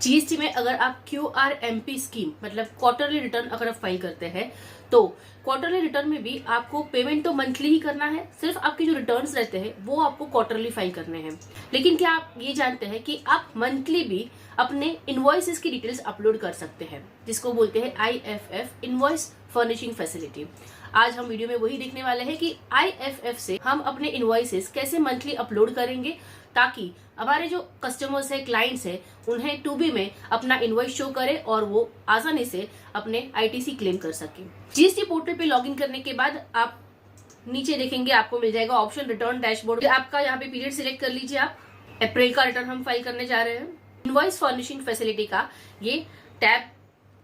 GST में अगर आप QRMP स्कीम मतलब क्वार्टरली रिटर्न अगर आप फाइल करते हैं तो क्वार्टरली रिटर्न में भी आपको पेमेंट तो मंथली ही करना है, सिर्फ आपके जो रिटर्न्स रहते हैं वो आपको क्वार्टरली फाइल करने हैं। लेकिन क्या आप ये जानते हैं कि आप मंथली भी अपने इनवॉइसेस की डिटेल्स अपलोड कर सकते हैं, जिसको बोलते हैं IFF इनवॉइस फर्निशिंग फैसिलिटी। आज हम वीडियो में वही देखने वाले हैं कि IFF से हम अपने इनवॉइसेस कैसे मंथली अपलोड करेंगे ताकि हमारे जो कस्टमर्स है, क्लाइंट्स है, उन्हें 2B में अपना इनवॉइस शो करे और वो आसानी से अपने ITC क्लेम कर सके। जीएसटी पोर्टल पे लॉगिन करने के बाद आप नीचे देखेंगे, आपको मिल जाएगा ऑप्शन रिटर्न डैशबोर्ड। आपका यहाँ पे पीरियड सिलेक्ट कर लीजिए। आप अप्रैल का रिटर्न हम फाइल करने जा रहे हैं। इनवॉइस फर्निशिंग फैसिलिटी का ये टैब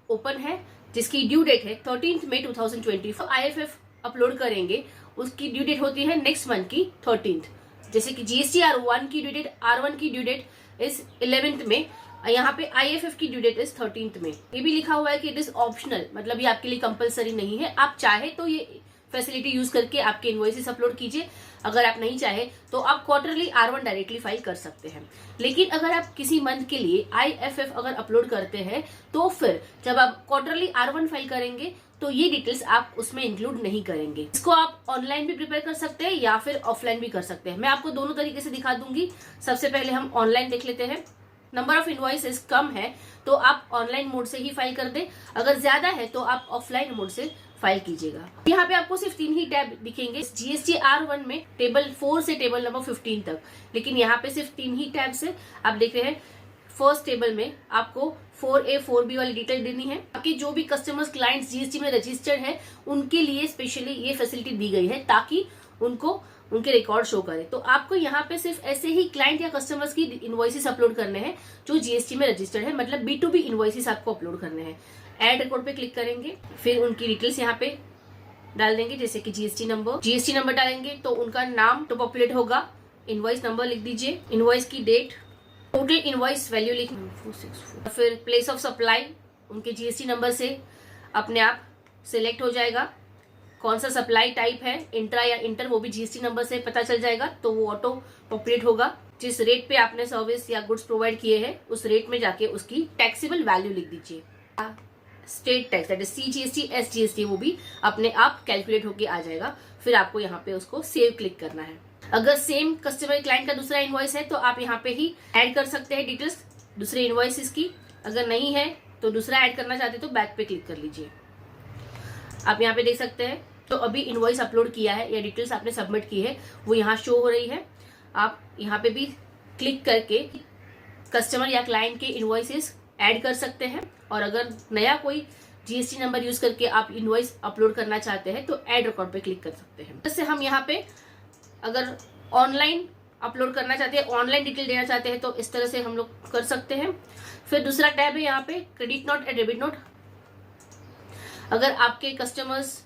ओपन है जिसकी ड्यू डेट है 13 मई 2020। IFF अपलोड करेंगे, उसकी ड्यू डेट होती है नेक्स्ट मंथ की 13th। जैसे कि GST R1 की ड्यू डेट, R1 की ड्यू डेट इज 11th में, यहाँ पे IFF की ड्यू डेट इज 13th में। ये भी लिखा हुआ है कि इट इज ऑप्शनल, मतलब ये आपके लिए कंपलसरी नहीं है। आप चाहे तो ये फैसिलिटी यूज करके आपके इनवॉइसेस अपलोड कीजिए, अगर आप नहीं चाहे तो आप क्वार्टरली R1 डायरेक्टली फाइल कर सकते हैं। लेकिन अगर आप किसी मंथ के लिए IFF अगर अपलोड करते हैं तो फिर जब आप क्वार्टरली R1 फाइल करेंगे तो ये डिटेल्स आप उसमें इंक्लूड नहीं करेंगे। इसको आप ऑनलाइन भी प्रिपेयर कर सकते हैं या फिर ऑफलाइन भी कर सकते हैं। मैं आपको दोनों तरीके से दिखा दूंगी। सबसे पहले हम ऑनलाइन देख लेते हैं। नंबर ऑफ इनवॉइसेस कम है तो आप ऑनलाइन मोड से ही फाइल कर दे, अगर ज्यादा है तो आप ऑफलाइन मोड से फाइल कीजिएगा। यहाँ पे आपको सिर्फ 3 ही टैब दिखेंगे GST R1 में, टेबल 4 से टेबल नंबर 15 तक। लेकिन यहाँ पे सिर्फ 3 ही टैब्स है। आप देख रहे हैं फर्स्ट टेबल में आपको 4A 4B वाली डिटेल देनी है। आपके जो भी कस्टमर्स, क्लाइंट्स GST में रजिस्टर्ड है उनके लिए स्पेशली ये फैसिलिटी दी गई है ताकि उनको उनके रिकॉर्ड शो करे। तो आपको यहाँ पे सिर्फ ऐसे ही क्लाइंट या कस्टमर्स की इनवॉइसेस अपलोड करने हैं जो GST में रजिस्टर्ड है, मतलब B2B इनवॉइसेस आपको अपलोड करने हैं। ऐड रिकॉर्ड पे क्लिक करेंगे, फिर उनकी डिटेल्स यहाँ पे डाल देंगे, जैसे कि GST नंबर डालेंगे तो उनका नाम तो पॉपुलेट होगा। इनवॉइस नंबर लिख दीजिए, इनवॉइस की डेट, टोटल इनवॉइस वैल्यू लिख, फिर प्लेस ऑफ सप्लाई उनके GST नंबर से अपने आप सिलेक्ट हो जाएगा। कौन सा सप्लाई टाइप है, इंट्रा या इंटर, वो भी GST नंबर से पता चल जाएगा, तो वो ऑटो पॉपुलेट होगा। जिस रेट पे आपने सर्विस या गुड्स प्रोवाइड किए हैं उस रेट में जाके उसकी टैक्सेबल वैल्यू लिख दीजिए। State tax that is CGST SGST वो भी अपने आप कैलकुलेट होके आ जाएगा। फिर आपको यहाँ पे उसको सेव क्लिक करना है। अगर सेम कस्टमर क्लाइंट का दूसरा इनवॉइस है तो आप यहाँ पे ही ऐड कर सकते हैं डिटेल्स दूसरे इनवॉइसेस की। अगर नहीं है तो दूसरा ऐड करना चाहते तो बैक पे क्लिक कर लीजिए। आप यहाँ पे देख सकते हैं तो अभी इनवॉइस अपलोड किया है या डिटेल्स आपने सबमिट की है वो यहाँ शो हो रही है। आप यहाँ पे भी क्लिक करके कस्टमर या क्लाइंट के इनवॉइसेस ऐड कर सकते हैं। और अगर नया कोई GST नंबर यूज करके आप इनवॉइस अपलोड करना चाहते हैं तो ऐड रिकॉर्ड पे क्लिक कर सकते हैं। जैसे हम यहाँ पे अगर ऑनलाइन अपलोड करना चाहते हैं, ऑनलाइन डिटेल देना चाहते हैं तो इस तरह से हम लोग कर सकते हैं। फिर दूसरा टैब है यहाँ पे credit note and debit note. अगर आपके कस्टमर्स,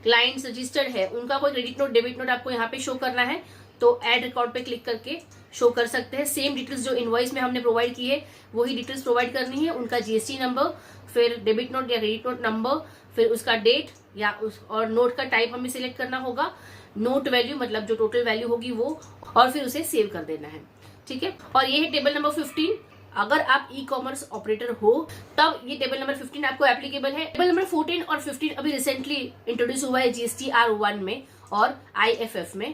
क्लाइंट्स रजिस्टर्ड है, उनका कोई क्रेडिट नोट, डेबिट नोट आपको यहाँ पे शो करना है तो ऐड रिकॉर्ड पे क्लिक करके शो कर सकते हैं। सेम डिटेल्स जो इनवॉइस में हमने प्रोवाइड की है वही डिटेल्स प्रोवाइड करनी है। उनका GST नंबर, फिर डेबिट नोट या क्रेडिट नोट नंबर, फिर उसका डेट या और नोट का टाइप हमें सिलेक्ट करना होगा। नोट वैल्यू मतलब जो टोटल वैल्यू होगी वो, और फिर उसे सेव कर देना है। ठीक है, और ये है टेबल नंबर 15। अगर आप ई-कॉमर्स ऑपरेटर हो तब ये टेबल नंबर 15 आपको एप्लीकेबल है। टेबल नंबर 14 और 15 अभी रिसेंटली इंट्रोड्यूस हुआ है GST R1 में और IFF में।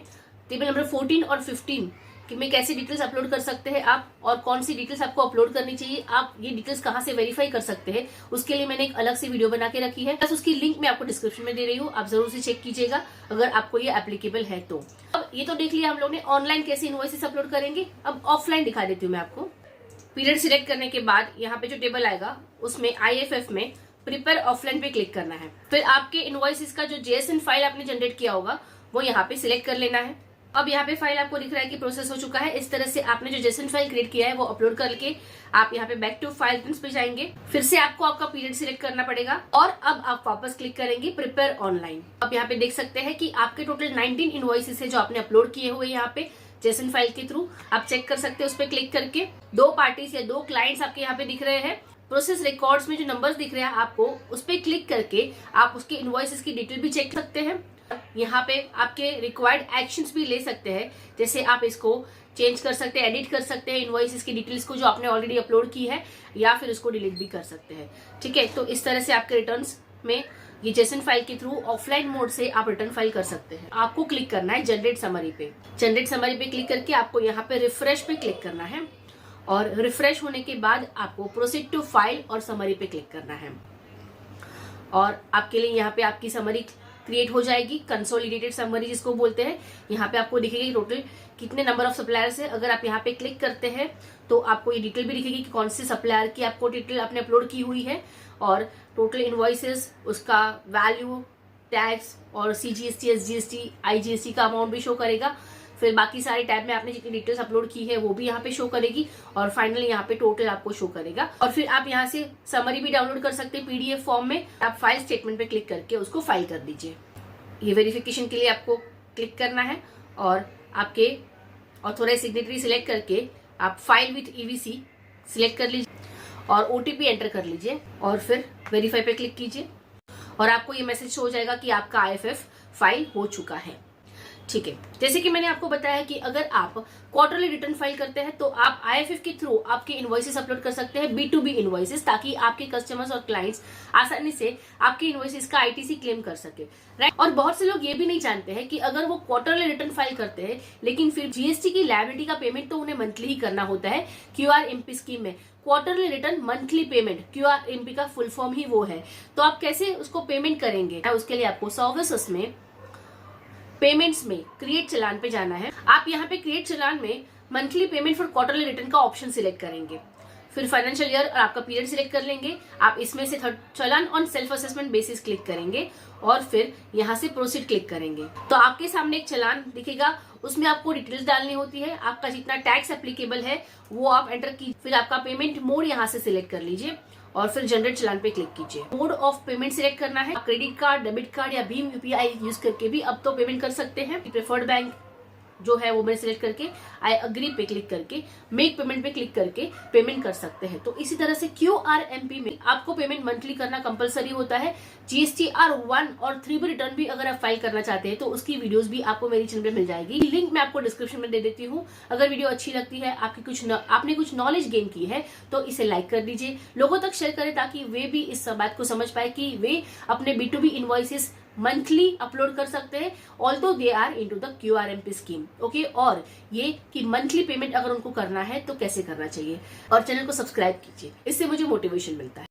टेबल नंबर 14 और 15 में कैसे डिटेल्स अपलोड कर सकते हैं आप और कौन सी डिटेल्स आपको अपलोड करनी चाहिए, आप ये डिटेल्स कहाँ से वेरीफाई कर सकते हैं, उसके लिए मैंने एक अलग से वीडियो बना के रखी है। बस उसकी लिंक मैं आपको डिस्क्रिप्शन में दे रही हूँ, आप जरूर से चेक कीजिएगा अगर आपको ये एप्लीकेबल है तो। अब ये तो देख लिया हम लोग ने ऑनलाइन कैसे इनवॉइसेस अपलोड करेंगे। अब ऑफलाइन दिखा देती हूँ मैं आपको। पीरियड सिलेक्ट करने के बाद यहाँ पे जो टेबल आएगा उसमें IFF में प्रिपेयर ऑफलाइन पे क्लिक करना है। फिर आपके इनवॉइसेस का जो JSON फाइल आपने जनरेट किया होगा वो यहाँ पे सिलेक्ट कर लेना है। अब यहाँ पे फाइल आपको दिख रहा है कि प्रोसेस हो चुका है। इस तरह से आपने जो JSON फाइल क्रिएट किया है वो अपलोड करके आप यहाँ पे बैक टू फाइल पे जाएंगे। फिर से आपको आपका पीरियड सिलेक्ट करना पड़ेगा और अब आप वापस क्लिक करेंगे प्रिपेयर ऑनलाइन। अब यहाँ पे देख सकते हैं कि आपके टोटल 19 इनवॉइसेस है जो आपने अपलोड किए हुए यहाँ पे JSON फाइल के थ्रू। आप चेक कर सकते हैं उस पर क्लिक करके। 2 पार्टीज या 2 क्लाइंट्स आपके यहाँ पे दिख रहे हैं। प्रोसेस रिकॉर्ड्स में जो नंबर्स दिख रहे हैं आपको उस पर क्लिक करके आप उसके इनवॉइसेस की डिटेल भी चेक कर सकते हैं। यहाँ पे आपके रिक्वायर्ड एक्शंस भी ले सकते हैं, जैसे आप इसको चेंज कर सकते हैं, एडिट कर सकते हैं इनवॉइसेस की डिटेल्स को जो आपने ऑलरेडी अपलोड की है, या फिर उसको डिलीट भी कर सकते हैं। ठीक है, तो इस तरह से आपके रिटर्न्स में ये जेसन फाइल के थ्रू ऑफलाइन मोड से आप रिटर्न फाइल कर सकते हैं। आपको क्लिक करना है जनरेट समरी पे। जनरेट समरी पे क्लिक करके आपको यहाँ पे रिफ्रेश पे क्लिक करना है, और रिफ्रेश होने के बाद आपको प्रोसीड टू फाइल और समरी पे क्लिक करना है, और आपके लिए यहाँ पे आपकी समरी क्रिएट हो जाएगी, कंसोलिडेटेड समरी जिसको बोलते हैं। यहाँ पे आपको दिखेगी टोटल कितने नंबर ऑफ सप्लायर्स है। अगर आप यहाँ पे क्लिक करते हैं तो आपको ये डिटेल भी दिखेगी कि कौन से सप्लायर की आपको डिटेल आपने अपलोड की हुई है, और टोटल इनवॉइसेस, उसका वैल्यू, टैक्स और CGST, SGST, IGST का अमाउंट भी शो करेगा। फिर बाकी सारे टैब में आपने जितनी डिटेल्स अपलोड की है वो भी यहाँ पे शो करेगी, और फाइनली यहाँ पे टोटल आपको शो करेगा। और फिर आप यहाँ से समरी भी डाउनलोड कर सकते हैं PDF फॉर्म में। आप फाइल स्टेटमेंट पे क्लिक करके उसको फाइल कर दीजिए। ये वेरिफिकेशन के लिए आपको क्लिक करना है, और आपके ऑथोराइज सिग्नेटरी सिलेक्ट करके आप फाइल विथ EVC सिलेक्ट कर लीजिए, और OTP एंटर कर लीजिए, और फिर वेरीफाई पे क्लिक कीजिए, और आपको ये मैसेज हो जाएगा कि आपका IFF फाइल हो चुका है। ठीक है, जैसे कि मैंने आपको बताया कि अगर आप क्वार्टरली रिटर्न फाइल करते हैं तो आप IFF के थ्रू आपके इनवॉइसेस अपलोड कर सकते हैं, B2B इनवॉइसेस, ताकि आपके कस्टमर्स और क्लाइंट्स आसानी से आपके इनवॉइसेस का ITC क्लेम कर सके, राइट। और बहुत से लोग ये भी नहीं जानते हैं कि अगर वो क्वार्टरली रिटर्न फाइल करते हैं लेकिन फिर GST की लायबिलिटी का पेमेंट तो उन्हें मंथली ही करना होता है। QRMP स्कीम में quarterly return monthly payment, QRMP का फुल फॉर्म ही वो है। तो आप कैसे उसको पेमेंट करेंगे, उसके लिए आपको सर्विसेस में पेमेंट्स में क्रिएट चलान पे जाना है। आप यहाँ पे क्रिएट चलान में monthly payment for quarterly return का ऑप्शन सिलेक्ट करेंगे, फिर फाइनेंशियल ईयर और आपका पीरियड सिलेक्ट कर लेंगे। आप इसमें से challan on self assessment basis click करेंगे, और फिर यहाँ से प्रोसीड क्लिक करेंगे। तो आपके सामने एक चलान दिखेगा, उसमें आपको डिटेल्स डालनी होती है। आपका जितना टैक्स एप्लीकेबल है वो आप एंटर कीजिए, फिर आपका पेमेंट मोड यहाँ से सिलेक्ट कर लीजिए, और फिर जनरेट चलान पे क्लिक कीजिए। मोड ऑफ पेमेंट सिलेक्ट करना है। क्रेडिट कार्ड, डेबिट कार्ड या भीम UPI यूज करके भी अब तो पेमेंट कर सकते हैं। प्रेफर्ड बैंक जो है वो मैंने सिलेक्ट करके आई अग्री पे क्लिक करके मेक पेमेंट पे क्लिक करके पेमेंट कर सकते हैं। तो इसी तरह से QRMP में आपको पेमेंट मंथली करना कंपलसरी होता है। GSTR 1 और 3 रिटर्न भी अगर आप फाइल करना चाहते हैं तो उसकी वीडियोस भी आपको मेरी चैनल पे मिल जाएगी। लिंक मैं आपको डिस्क्रिप्शन में दे देती हूँ। अगर वीडियो अच्छी लगती है, आपने कुछ नॉलेज गेन की है, तो इसे लाइक कर दीजिए, लोगों तक शेयर करें, ताकि वे भी इस बात को समझ पाए कि वे अपने B2B इनवॉइसेस मंथली अपलोड कर सकते हैं, although they are into the QRMP scheme. Okay, और ये कि मंथली पेमेंट अगर उनको करना है तो कैसे करना चाहिए, और चैनल को सब्सक्राइब कीजिए, इससे मुझे मोटिवेशन मिलता है।